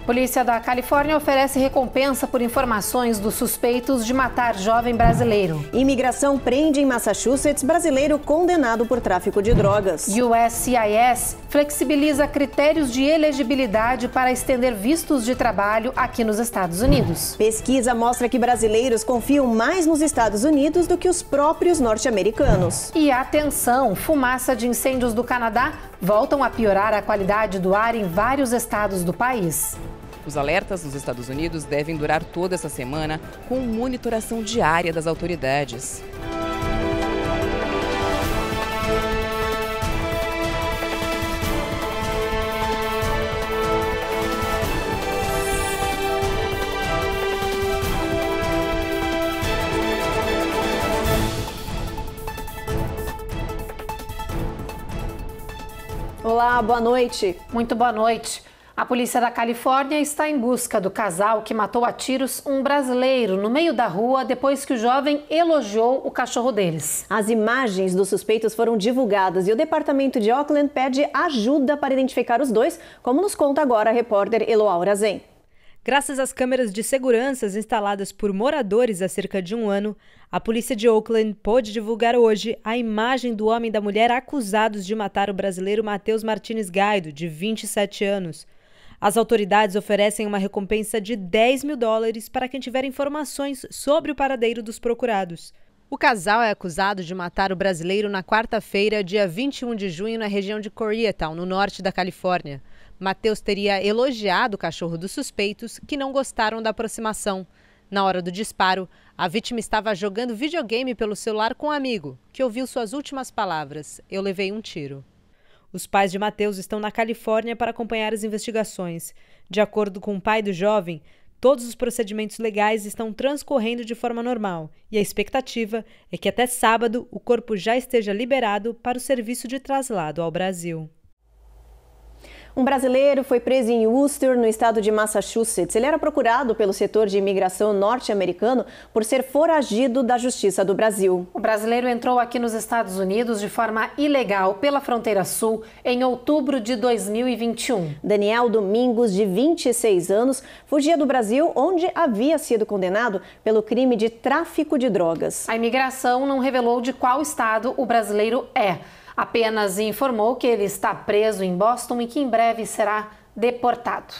Polícia da Califórnia oferece recompensa por informações dos suspeitos de matar jovem brasileiro. Imigração prende em Massachusetts brasileiro condenado por tráfico de drogas. USCIS flexibiliza critérios de elegibilidade para estender vistos de trabalho aqui nos Estados Unidos. Pesquisa mostra que brasileiros confiam mais nos Estados Unidos do que os próprios norte-americanos. E atenção, fumaça de incêndios do Canadá voltam a piorar a qualidade do ar em vários estados do país. Os alertas nos Estados Unidos devem durar toda essa semana, com monitoração diária das autoridades. Olá, boa noite. Muito boa noite. A polícia da Califórnia está em busca do casal que matou a tiros um brasileiro no meio da rua depois que o jovem elogiou o cachorro deles. As imagens dos suspeitos foram divulgadas e o departamento de Oakland pede ajuda para identificar os dois, como nos conta agora a repórter Eloá Zen. Graças às câmeras de segurança instaladas por moradores há cerca de um ano, a polícia de Oakland pôde divulgar hoje a imagem do homem e da mulher acusados de matar o brasileiro Matheus Martins Gaido, de 27 anos. As autoridades oferecem uma recompensa de $10 mil para quem tiver informações sobre o paradeiro dos procurados. O casal é acusado de matar o brasileiro na quarta-feira, dia 21 de junho, na região de Koreatown, no norte da Califórnia. Matheus teria elogiado o cachorro dos suspeitos, que não gostaram da aproximação. Na hora do disparo, a vítima estava jogando videogame pelo celular com um amigo, que ouviu suas últimas palavras: "Eu levei um tiro". Os pais de Matheus estão na Califórnia para acompanhar as investigações. De acordo com o pai do jovem, todos os procedimentos legais estão transcorrendo de forma normal e a expectativa é que até sábado o corpo já esteja liberado para o serviço de traslado ao Brasil. Um brasileiro foi preso em Worcester, no estado de Massachusetts. Ele era procurado pelo setor de imigração norte-americano por ser foragido da Justiça do Brasil. O brasileiro entrou aqui nos Estados Unidos de forma ilegal pela fronteira sul em outubro de 2021. Daniel Domingos, de 26 anos, fugia do Brasil, onde havia sido condenado pelo crime de tráfico de drogas. A imigração não revelou de qual estado o brasileiro é. Apenas informou que ele está preso em Boston e que em breve será deportado.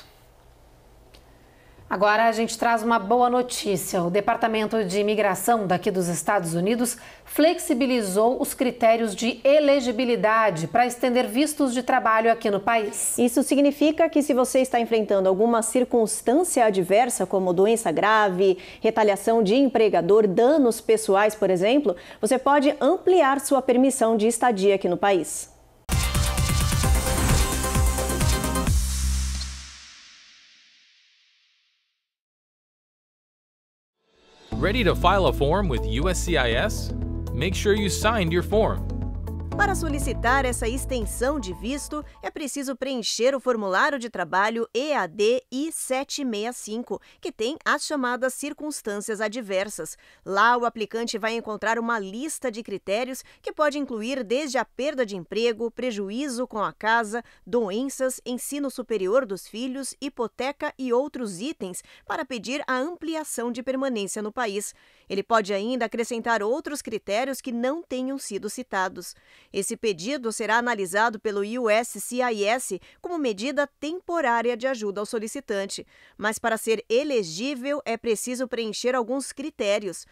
Agora a gente traz uma boa notícia. O Departamento de Imigração daqui dos Estados Unidos flexibilizou os critérios de elegibilidade para estender vistos de trabalho aqui no país. Isso significa que se você está enfrentando alguma circunstância adversa, como doença grave, retaliação de empregador, danos pessoais, por exemplo, você pode ampliar sua permissão de estadia aqui no país. Ready to file a form with USCIS? Make sure you signed your form. Para solicitar essa extensão de visto, é preciso preencher o formulário de trabalho EAD I-765, que tem as chamadas circunstâncias adversas. Lá, o aplicante vai encontrar uma lista de critérios que pode incluir desde a perda de emprego, prejuízo com a casa, doenças, ensino superior dos filhos, hipoteca e outros itens para pedir a ampliação de permanência no país. Ele pode ainda acrescentar outros critérios que não tenham sido citados. Esse pedido será analisado pelo USCIS como medida temporária de ajuda ao solicitante. Mas para ser elegível é preciso preencher alguns critérios.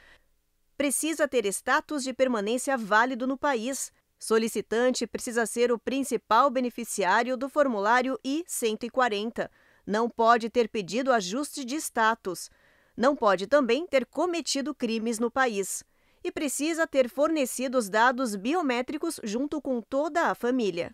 Precisa ter status de permanência válido no país. Solicitante precisa ser o principal beneficiário do formulário I-140. Não pode ter pedido ajuste de status. Não pode também ter cometido crimes no país. E precisa ter fornecido os dados biométricos junto com toda a família.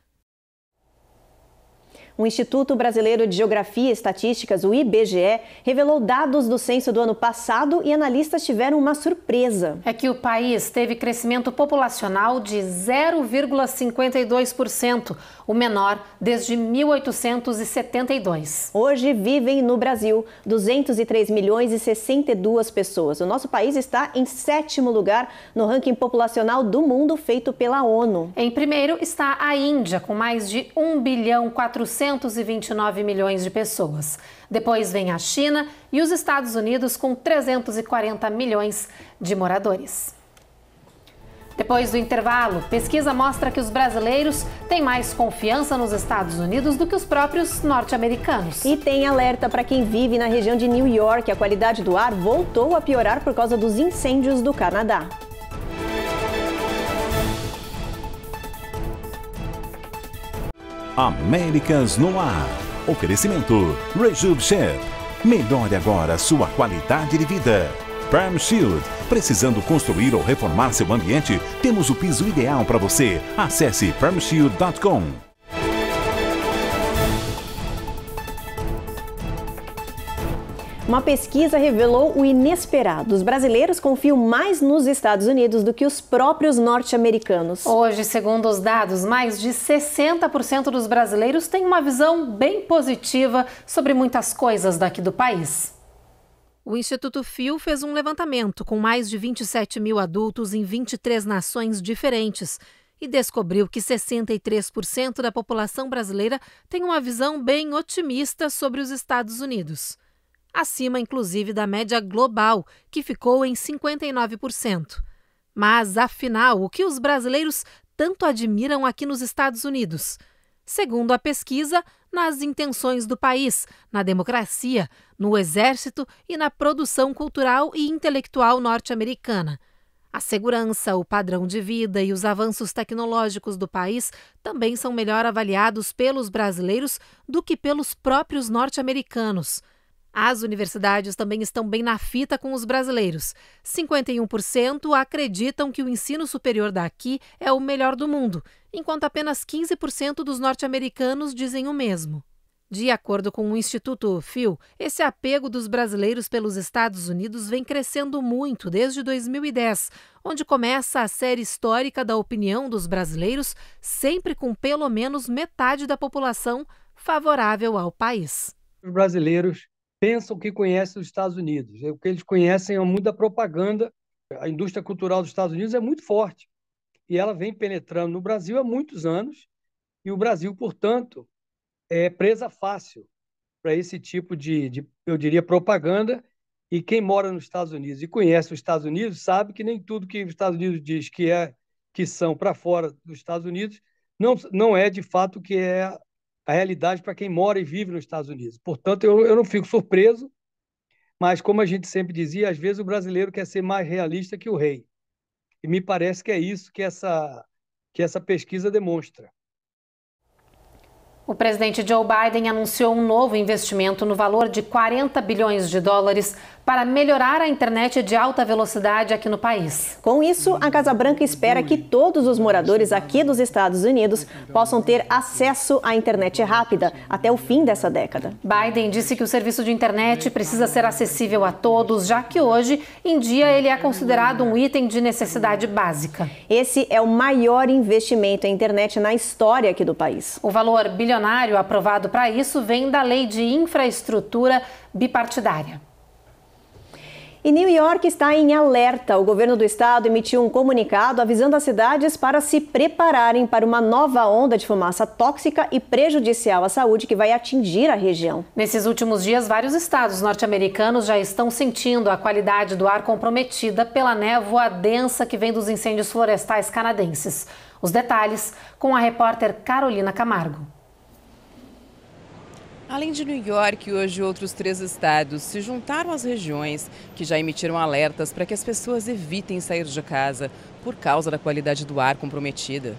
O Instituto Brasileiro de Geografia e Estatísticas, o IBGE, revelou dados do censo do ano passado e analistas tiveram uma surpresa. É que o país teve crescimento populacional de 0,52%, o menor desde 1872. Hoje vivem no Brasil 203 milhões e 62 pessoas. O nosso país está em 7º lugar no ranking populacional do mundo feito pela ONU. Em primeiro está a Índia, com mais de 1,4 229 milhões de pessoas. Depois vem a China e os Estados Unidos com 340 milhões de moradores. Depois do intervalo, pesquisa mostra que os brasileiros têm mais confiança nos Estados Unidos do que os próprios norte-americanos. E tem alerta para quem vive na região de New York. A qualidade do ar voltou a piorar por causa dos incêndios do Canadá. Américas no ar. Oferecimento Rejuve Chef. Melhore agora sua qualidade de vida. Perm Shield. Precisando construir ou reformar seu ambiente? Temos o piso ideal para você. Acesse permshield.com. Uma pesquisa revelou o inesperado. Os brasileiros confiam mais nos Estados Unidos do que os próprios norte-americanos. Hoje, segundo os dados, mais de 60% dos brasileiros têm uma visão bem positiva sobre muitas coisas daqui do país. O Instituto Phil fez um levantamento com mais de 27 mil adultos em 23 nações diferentes e descobriu que 63% da população brasileira tem uma visão bem otimista sobre os Estados Unidos. Acima, inclusive, da média global, que ficou em 59%. Mas, afinal, o que os brasileiros tanto admiram aqui nos Estados Unidos? Segundo a pesquisa, nas intenções do país, na democracia, no exército e na produção cultural e intelectual norte-americana. A segurança, o padrão de vida e os avanços tecnológicos do país também são melhor avaliados pelos brasileiros do que pelos próprios norte-americanos. As universidades também estão bem na fita com os brasileiros. 51% acreditam que o ensino superior daqui é o melhor do mundo, enquanto apenas 15% dos norte-americanos dizem o mesmo. De acordo com o Instituto Phil, esse apego dos brasileiros pelos Estados Unidos vem crescendo muito desde 2010, onde começa a série histórica da opinião dos brasileiros, sempre com pelo menos metade da população favorável ao país. Os brasileiros pensam que conhecem os Estados Unidos. O que eles conhecem é muito da propaganda. A indústria cultural dos Estados Unidos é muito forte e ela vem penetrando no Brasil há muitos anos e o Brasil, portanto, é presa fácil para esse tipo de, eu diria, propaganda. E quem mora nos Estados Unidos e conhece os Estados Unidos sabe que nem tudo que os Estados Unidos diz que são para fora dos Estados Unidos não é de fato que é a realidade para quem mora e vive nos Estados Unidos. Portanto, eu não fico surpreso, mas como a gente sempre dizia, às vezes o brasileiro quer ser mais realista que o rei. E me parece que é isso que essa pesquisa demonstra. O presidente Joe Biden anunciou um novo investimento no valor de 40 bilhões de dólares para melhorar a internet de alta velocidade aqui no país. Com isso, a Casa Branca espera que todos os moradores aqui dos Estados Unidos possam ter acesso à internet rápida até o fim dessa década. Biden disse que o serviço de internet precisa ser acessível a todos, já que hoje em dia ele é considerado um item de necessidade básica. Esse é o maior investimento em internet na história aqui do país. O valor bilionário aprovado para isso vem da Lei de Infraestrutura Bipartidária. E New York está em alerta. O governo do estado emitiu um comunicado avisando as cidades para se prepararem para uma nova onda de fumaça tóxica e prejudicial à saúde que vai atingir a região. Nesses últimos dias, vários estados norte-americanos já estão sentindo a qualidade do ar comprometida pela névoa densa que vem dos incêndios florestais canadenses. Os detalhes com a repórter Carolina Camargo. Além de New York, hoje outros 3 estados se juntaram às regiões que já emitiram alertas para que as pessoas evitem sair de casa por causa da qualidade do ar comprometida.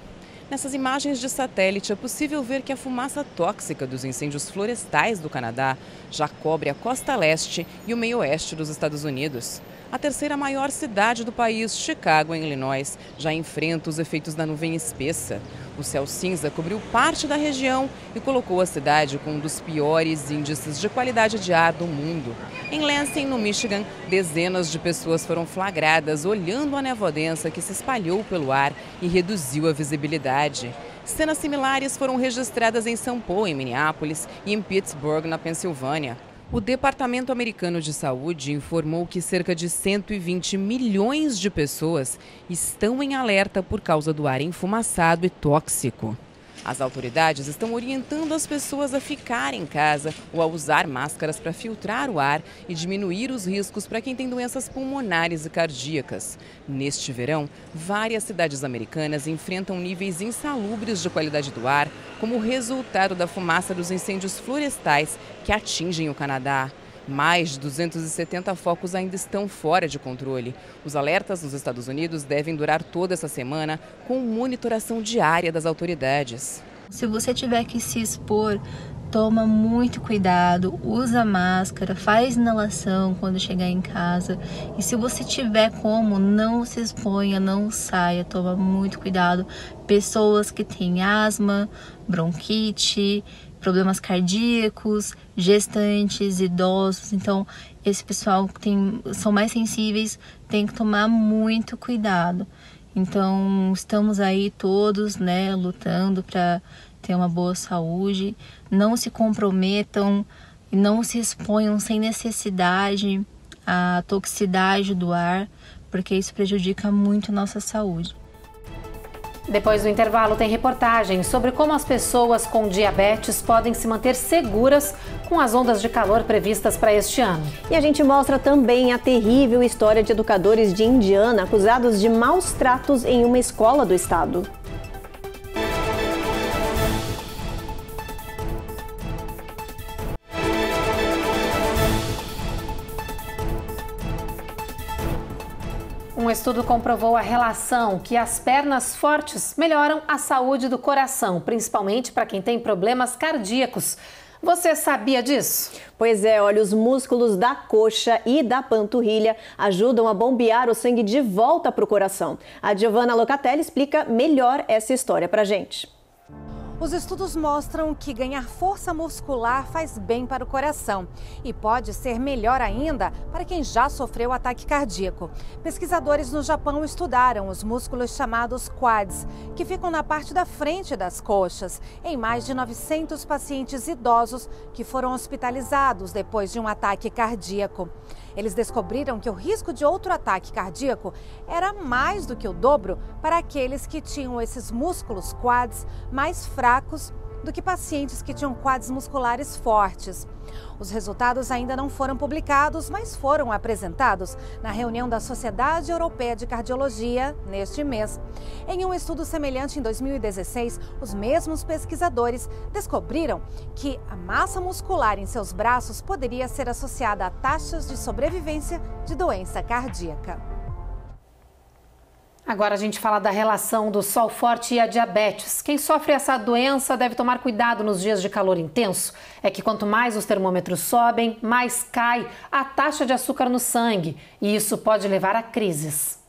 Nessas imagens de satélite é possível ver que a fumaça tóxica dos incêndios florestais do Canadá já cobre a costa leste e o meio oeste dos Estados Unidos. A terceira maior cidade do país, Chicago, em Illinois, já enfrenta os efeitos da nuvem espessa. O céu cinza cobriu parte da região e colocou a cidade com um dos piores índices de qualidade de ar do mundo. Em Lansing, no Michigan, dezenas de pessoas foram flagradas olhando a névoa densa que se espalhou pelo ar e reduziu a visibilidade. Cenas similares foram registradas em São Paulo, em Minneapolis, e em Pittsburgh, na Pensilvânia. O Departamento Americano de Saúde informou que cerca de 120 milhões de pessoas estão em alerta por causa do ar enfumaçado e tóxico. As autoridades estão orientando as pessoas a ficarem em casa ou a usar máscaras para filtrar o ar e diminuir os riscos para quem tem doenças pulmonares e cardíacas. Neste verão, várias cidades americanas enfrentam níveis insalubres de qualidade do ar, como resultado da fumaça dos incêndios florestais que atingem o Canadá. Mais de 270 focos ainda estão fora de controle. Os alertas nos Estados Unidos devem durar toda essa semana, com monitoração diária das autoridades. Se você tiver que se expor, toma muito cuidado, usa máscara, faz inalação quando chegar em casa. E se você tiver como, não se exponha, não saia, toma muito cuidado. Pessoas que têm asma, bronquite, problemas cardíacos, gestantes, idosos. Então, esse pessoal que são mais sensíveis tem que tomar muito cuidado. Então, estamos aí todos, lutando para ter uma boa saúde. Não se comprometam e não se exponham sem necessidade à toxicidade do ar, porque isso prejudica muito a nossa saúde. Depois do intervalo, tem reportagem sobre como as pessoas com diabetes podem se manter seguras com as ondas de calor previstas para este ano. E a gente mostra também a terrível história de educadores de Indiana acusados de maus tratos em uma escola do estado. Um estudo comprovou a relação que as pernas fortes melhoram a saúde do coração, principalmente para quem tem problemas cardíacos. Você sabia disso? Pois é, olha, os músculos da coxa e da panturrilha ajudam a bombear o sangue de volta para o coração. A Giovanna Locatelli explica melhor essa história pra gente. Os estudos mostram que ganhar força muscular faz bem para o coração e pode ser melhor ainda para quem já sofreu ataque cardíaco. Pesquisadores no Japão estudaram os músculos chamados quads, que ficam na parte da frente das coxas, em mais de 900 pacientes idosos que foram hospitalizados depois de um ataque cardíaco. Eles descobriram que o risco de outro ataque cardíaco era mais do que o dobro para aqueles que tinham esses músculos quads mais fracos do que pacientes que tinham quads musculares fortes. Os resultados ainda não foram publicados, mas foram apresentados na reunião da Sociedade Europeia de Cardiologia neste mês. Em um estudo semelhante em 2016, os mesmos pesquisadores descobriram que a massa muscular em seus braços poderia ser associada a taxas de sobrevivência de doença cardíaca. Agora a gente fala da relação do sol forte e a diabetes. Quem sofre essa doença deve tomar cuidado nos dias de calor intenso. É que quanto mais os termômetros sobem, mais cai a taxa de açúcar no sangue. E isso pode levar a crises.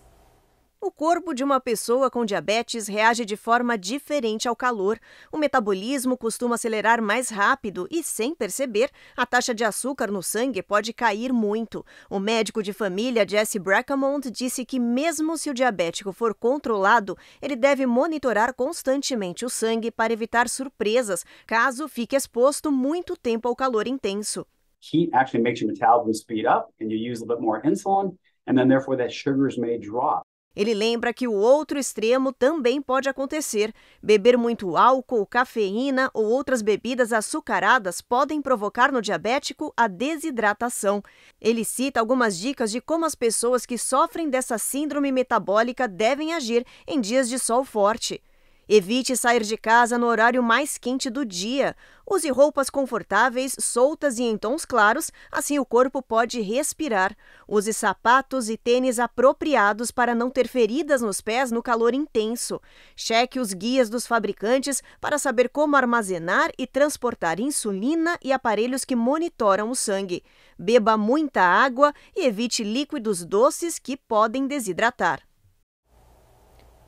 O corpo de uma pessoa com diabetes reage de forma diferente ao calor. O metabolismo costuma acelerar mais rápido e, sem perceber, a taxa de açúcar no sangue pode cair muito. O médico de família Jesse Bracamont disse que mesmo se o diabético for controlado, ele deve monitorar constantemente o sangue para evitar surpresas, caso fique exposto muito tempo ao calor intenso. Heat actually makes your metabolism speed up and you use a bit more insulin and then therefore that sugars may drop. Ele lembra que o outro extremo também pode acontecer. Beber muito álcool, cafeína ou outras bebidas açucaradas podem provocar no diabético a desidratação. Ele cita algumas dicas de como as pessoas que sofrem dessa síndrome metabólica devem agir em dias de sol forte. Evite sair de casa no horário mais quente do dia. Use roupas confortáveis, soltas e em tons claros, assim o corpo pode respirar. Use sapatos e tênis apropriados para não ter feridas nos pés no calor intenso. Cheque os guias dos fabricantes para saber como armazenar e transportar insulina e aparelhos que monitoram o sangue. Beba muita água e evite líquidos doces que podem desidratar.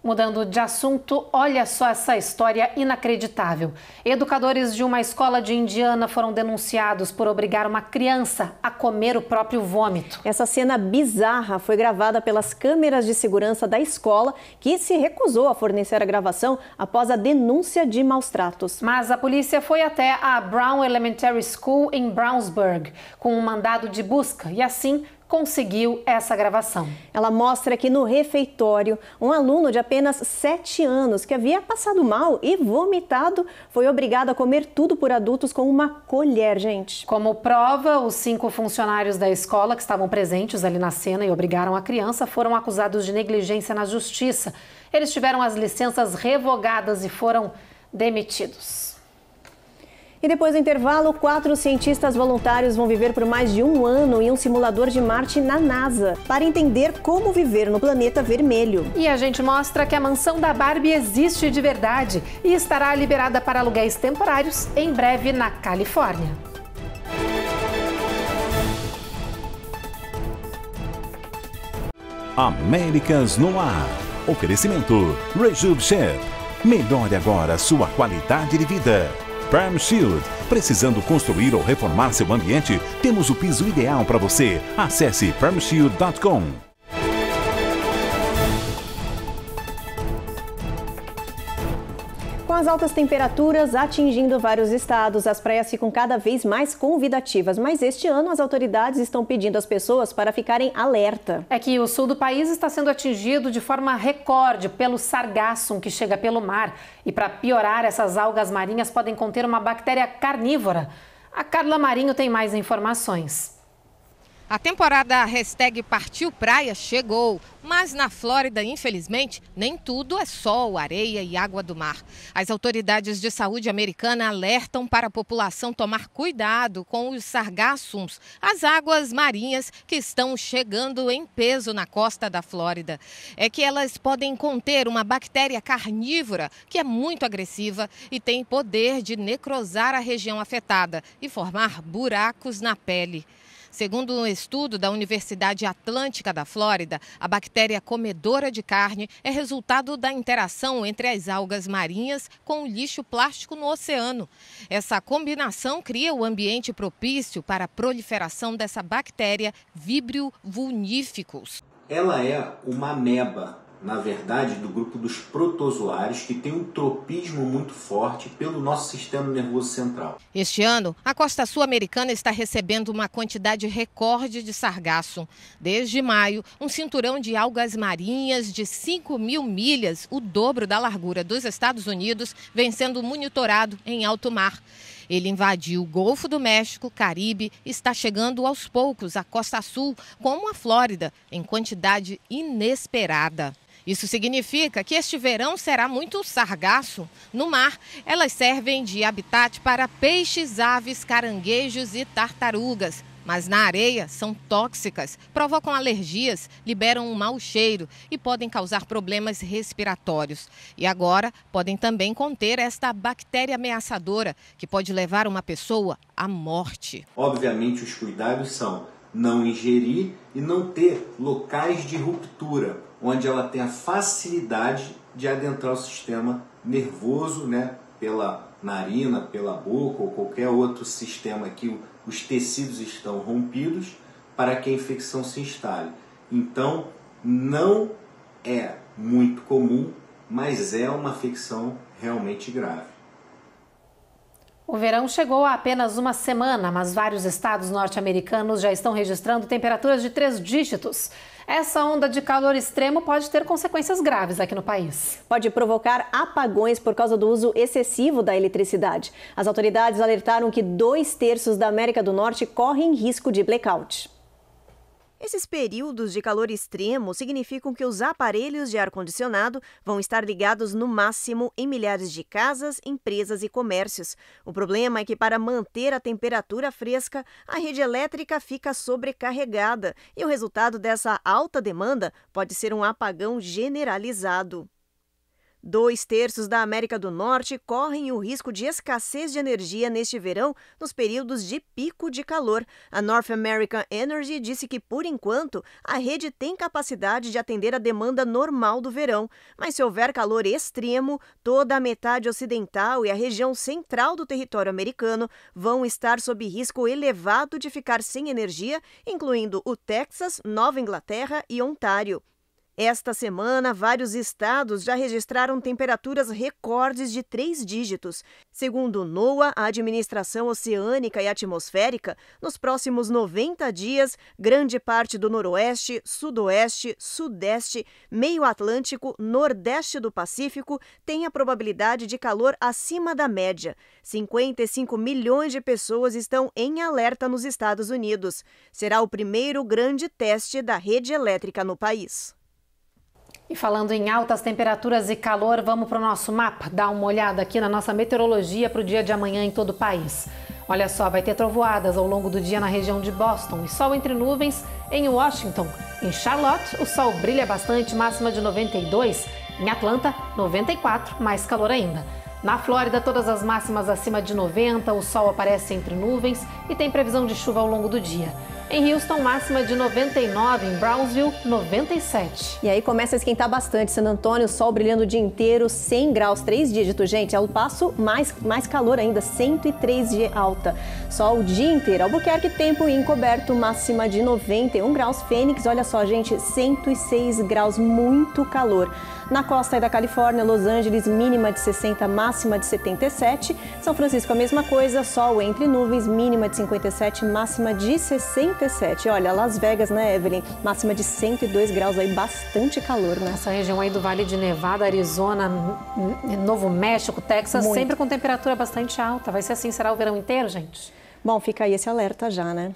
Mudando de assunto, olha só essa história inacreditável. Educadores de uma escola de Indiana foram denunciados por obrigar uma criança a comer o próprio vômito. Essa cena bizarra foi gravada pelas câmeras de segurança da escola, que se recusou a fornecer a gravação após a denúncia de maus tratos. Mas a polícia foi até a Brown Elementary School em Brownsburg com um mandado de busca e assim conseguiu essa gravação. Ela mostra que no refeitório, um aluno de apenas 7 anos que havia passado mal e vomitado foi obrigado a comer tudo por adultos com uma colher, gente. Como prova, os 5 funcionários da escola que estavam presentes ali na cena e obrigaram a criança foram acusados de negligência na justiça. Eles tiveram as licenças revogadas e foram demitidos. E depois do intervalo, 4 cientistas voluntários vão viver por mais de 1 ano em um simulador de Marte na NASA, para entender como viver no planeta vermelho. E a gente mostra que a mansão da Barbie existe de verdade e estará liberada para aluguéis temporários em breve na Califórnia. Américas no Ar. Oferecimento Rejub Chef. Melhore agora sua qualidade de vida. Prime Shield. Precisando construir ou reformar seu ambiente? Temos o piso ideal para você. Acesse primeshield.com. Com as altas temperaturas atingindo vários estados, as praias ficam cada vez mais convidativas. Mas este ano as autoridades estão pedindo às pessoas para ficarem alerta. É que o sul do país está sendo atingido de forma recorde pelo sargassum que chega pelo mar. E para piorar, essas algas marinhas podem conter uma bactéria carnívora. A Carla Marinho tem mais informações. A temporada #PartiuPraia chegou, mas na Flórida, infelizmente, nem tudo é sol, areia e água do mar. As autoridades de saúde americana alertam para a população tomar cuidado com os sargassums, as águas marinhas que estão chegando em peso na costa da Flórida. É que elas podem conter uma bactéria carnívora que é muito agressiva e tem poder de necrosar a região afetada e formar buracos na pele. Segundo um estudo da Universidade Atlântica da Flórida, a bactéria comedora de carne é resultado da interação entre as algas marinhas com o lixo plástico no oceano. Essa combinação cria o ambiente propício para a proliferação dessa bactéria Vibrio vulnificus. Ela é uma ameba, na verdade, do grupo dos protozoários, que tem um tropismo muito forte pelo nosso sistema nervoso central. Este ano, a costa sul-americana está recebendo uma quantidade recorde de sargassum. Desde maio, um cinturão de algas marinhas de 5.000 milhas, o dobro da largura dos Estados Unidos, vem sendo monitorado em alto mar. Ele invadiu o Golfo do México, Caribe e está chegando aos poucos à costa sul, como a Flórida, em quantidade inesperada. Isso significa que este verão será muito sargaço. No mar, elas servem de habitat para peixes, aves, caranguejos e tartarugas. Mas na areia são tóxicas, provocam alergias, liberam um mau cheiro e podem causar problemas respiratórios. E agora podem também conter esta bactéria ameaçadora que pode levar uma pessoa à morte. Obviamente, os cuidados são não ingerir e não ter locais de ruptura, onde ela tem a facilidade de adentrar o sistema nervoso, pela narina, pela boca ou qualquer outro sistema que os tecidos estão rompidos para que a infecção se instale. Então, não é muito comum, mas é uma afecção realmente grave. O verão chegou há apenas uma semana, mas vários estados norte-americanos já estão registrando temperaturas de 3 dígitos. Essa onda de calor extremo pode ter consequências graves aqui no país. Pode provocar apagões por causa do uso excessivo da eletricidade. As autoridades alertaram que 2/3 da América do Norte correm risco de blackout. Esses períodos de calor extremo significam que os aparelhos de ar-condicionado vão estar ligados no máximo em milhares de casas, empresas e comércios. O problema é que, para manter a temperatura fresca, a rede elétrica fica sobrecarregada e o resultado dessa alta demanda pode ser um apagão generalizado. 2/3 da América do Norte correm o risco de escassez de energia neste verão nos períodos de pico de calor. A North American Energy disse que, por enquanto, a rede tem capacidade de atender a demanda normal do verão. Mas se houver calor extremo, toda a metade ocidental e a região central do território americano vão estar sob risco elevado de ficar sem energia, incluindo o Texas, Nova Inglaterra e Ontário. Esta semana, vários estados já registraram temperaturas recordes de 3 dígitos. Segundo o NOAA, a Administração Oceânica e Atmosférica, nos próximos 90 dias, grande parte do Noroeste, Sudoeste, Sudeste, Meio Atlântico, Nordeste do Pacífico tem a probabilidade de calor acima da média. 55 milhões de pessoas estão em alerta nos Estados Unidos. Será o primeiro grande teste da rede elétrica no país. E falando em altas temperaturas e calor, vamos para o nosso mapa, dar uma olhada aqui na nossa meteorologia para o dia de amanhã em todo o país. Olha só, vai ter trovoadas ao longo do dia na região de Boston e sol entre nuvens em Washington. Em Charlotte, o sol brilha bastante, máxima de 92. Em Atlanta, 94, mais calor ainda. Na Flórida, todas as máximas acima de 90, o sol aparece entre nuvens e tem previsão de chuva ao longo do dia. Em Houston, máxima de 99, em Brownsville, 97. E aí começa a esquentar bastante. San Antônio, sol brilhando o dia inteiro, 100 graus, 3 dígitos, gente. Ao passo, mais calor ainda, 103 de alta. Sol o dia inteiro. Albuquerque, tempo encoberto, máxima de 91 graus. Fênix, olha só, gente, 106 graus, muito calor. Na costa da Califórnia, Los Angeles, mínima de 60, máxima de 77. São Francisco, a mesma coisa, sol entre nuvens, mínima de 57, máxima de 67. Olha, Las Vegas, né, Evelyn? Máxima de 102 graus, aí bastante calor, né? Essa região aí do Vale de Nevada, Arizona, Novo México, Texas, muito. Sempre com temperatura bastante alta. Vai ser assim, será o verão inteiro, gente? Bom, fica aí esse alerta já, né?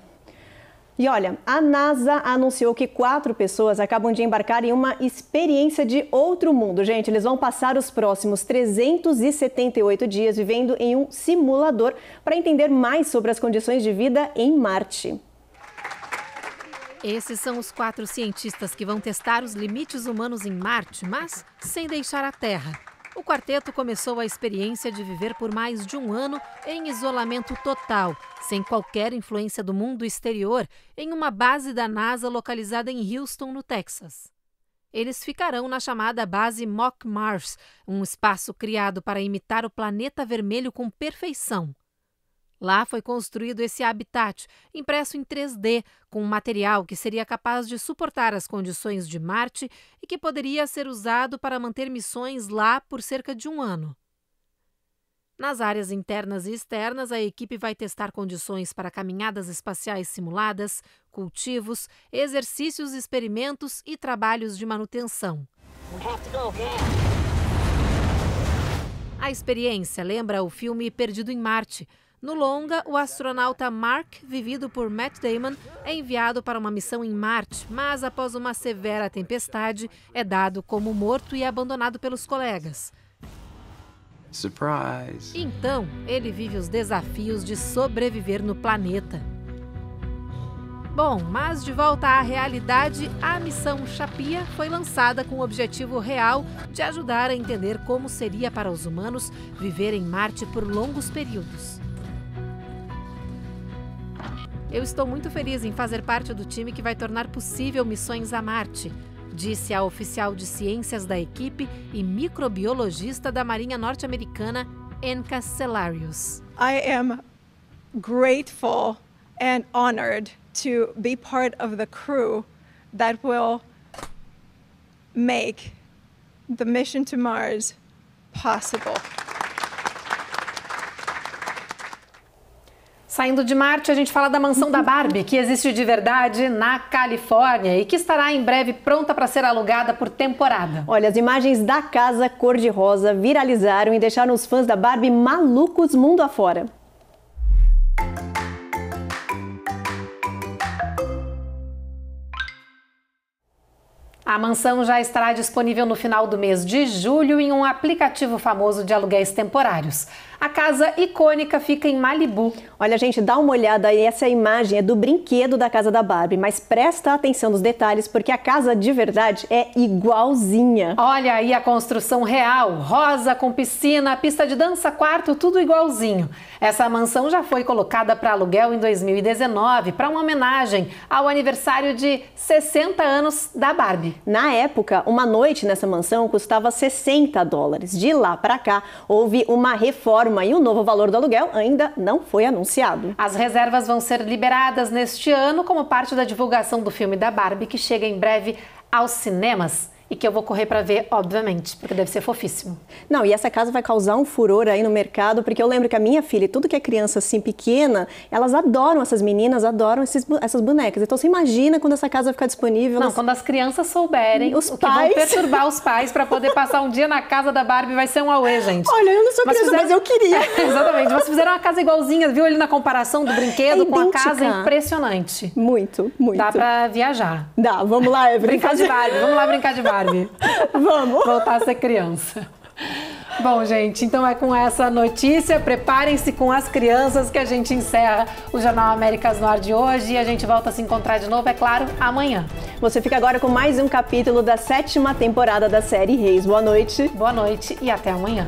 E olha, a NASA anunciou que 4 pessoas acabam de embarcar em uma experiência de outro mundo. Gente, eles vão passar os próximos 378 dias vivendo em um simulador para entender mais sobre as condições de vida em Marte. Esses são os 4 cientistas que vão testar os limites humanos em Marte, mas sem deixar a Terra. O quarteto começou a experiência de viver por mais de um ano em isolamento total, sem qualquer influência do mundo exterior, em uma base da NASA localizada em Houston, no Texas. Eles ficarão na chamada base Mock Mars, um espaço criado para imitar o planeta vermelho com perfeição. Lá foi construído esse habitat, impresso em 3D, com um material que seria capaz de suportar as condições de Marte e que poderia ser usado para manter missões lá por cerca de um ano. Nas áreas internas e externas, a equipe vai testar condições para caminhadas espaciais simuladas, cultivos, exercícios, experimentos e trabalhos de manutenção. A experiência lembra o filme Perdido em Marte. No longa, o astronauta Mark, vivido por Matt Damon, é enviado para uma missão em Marte, mas após uma severa tempestade, é dado como morto e abandonado pelos colegas. Surprise! Então, ele vive os desafios de sobreviver no planeta. Bom, mas de volta à realidade, a missão Shapia foi lançada com o objetivo real de ajudar a entender como seria para os humanos viver em Marte por longos períodos. Eu estou muito feliz em fazer parte do time que vai tornar possível missões a Marte, disse a oficial de ciências da equipe e microbiologista da Marinha Norte-Americana, Enka Celarius. I am grateful and honored to be part of the crew that will make the mission to Mars possible. Saindo de Marte, a gente fala da mansão da Barbie, que existe de verdade na Califórnia e que estará em breve pronta para ser alugada por temporada. Olha, as imagens da casa cor-de-rosa viralizaram e deixaram os fãs da Barbie malucos mundo afora. A mansão já estará disponível no final do mês de julho em um aplicativo famoso de aluguéis temporários. A casa icônica fica em Malibu. Olha, gente, dá uma olhada aí, essa imagem é do brinquedo da casa da Barbie, mas presta atenção nos detalhes porque a casa de verdade é igualzinha. Olha aí a construção real, rosa com piscina, pista de dança, quarto, tudo igualzinho. Essa mansão já foi colocada para aluguel em 2019 para uma homenagem ao aniversário de 60 anos da Barbie. Na época, uma noite nessa mansão custava $60. De lá para cá, houve uma reforma e o novo valor do aluguel ainda não foi anunciado. As reservas vão ser liberadas neste ano como parte da divulgação do filme da Barbie, que chega em breve aos cinemas e que eu vou correr para ver, obviamente, porque deve ser fofíssimo. Não, e essa casa vai causar um furor aí no mercado, porque eu lembro que a minha filha, tudo que é criança assim pequena, elas adoram, essas meninas adoram essas bonecas. Então você imagina quando essa casa ficar disponível. Não, quando as crianças souberem os o pais... que vão perturbar os pais para poder passar um dia na casa da Barbie, vai ser um auê, gente. Olha, eu não sou criança, mas eu queria. Exatamente, mas fizeram uma casa igualzinha, viu ali na comparação do brinquedo com a casa, impressionante. Muito, muito. Dá pra viajar. Dá, vamos lá, Evelyn. Brincar de Barbie, vamos lá brincar de Barbie. Vamos. Voltar a ser criança. Bom, gente, então é com essa notícia, preparem-se com as crianças que a gente encerra o Jornal Américas no Ar de hoje e a gente volta a se encontrar de novo, é claro, amanhã. Você fica agora com mais um capítulo da 7ª temporada da série Reis. Boa noite. Boa noite e até amanhã.